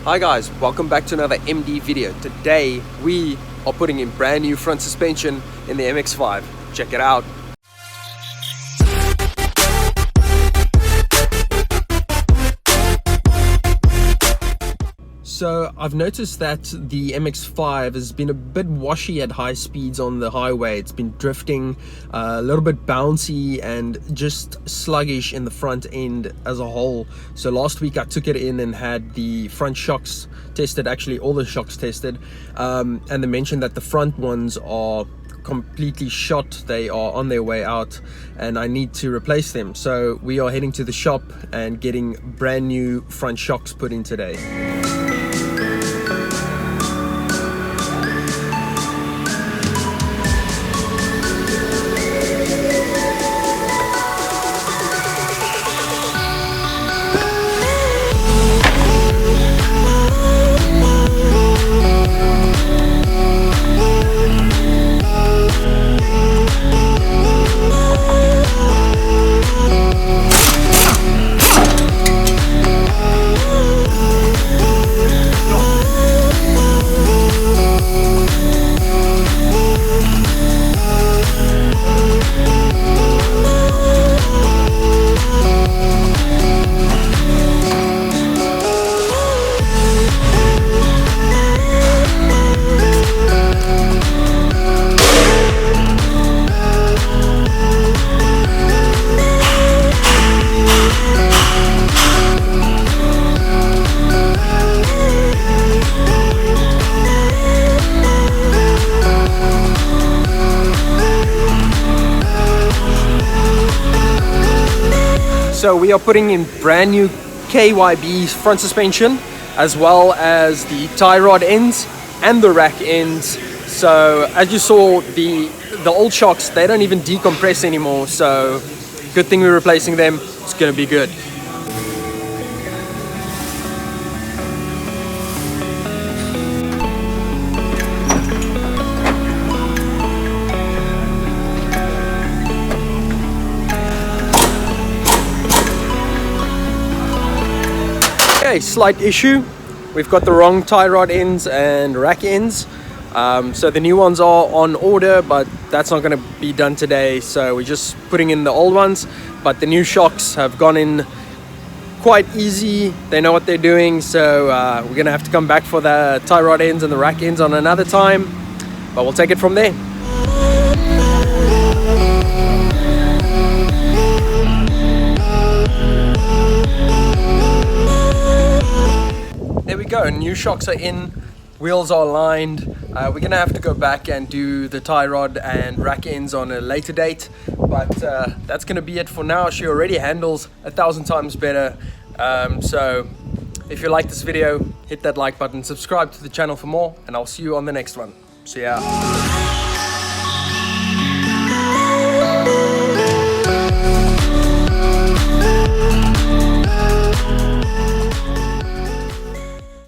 Hi guys, welcome back to another MD video. Today we are putting in brand new front suspension in the MX5. Check it out. So I've noticed that the MX5 has been a bit washy at high speeds on the highway. It's been drifting, a little bit bouncy and just sluggish in the front end as a whole. So last week I took it in and had the front shocks tested, actually all the shocks tested, and they mentioned that the front ones are completely shot. They are on their way out and I need to replace them. So we are heading to the shop and getting brand new front shocks put in today. So we are putting in brand new KYB front suspension, as well as the tie rod ends and the rack ends. So as you saw, the old shocks, they don't even decompress anymore. So good thing we're replacing them. It's gonna be good. Okay, slight issue. We've got the wrong tie rod ends and rack ends. So the new ones are on order, but that's not going to be done today. So we're just putting in the old ones. But the new shocks have gone in quite easy. They know what they're doing. So we're going to have to come back for the tie rod ends and the rack ends on another time. But we'll take it from there. There we go, new shocks are in, wheels are aligned. We're gonna have to go back and do the tie rod and rack ends on a later date, but that's gonna be it for now. She already handles 1,000 times better. So if you like this video, hit that like button, subscribe to the channel for more, and I'll see you on the next one. See ya.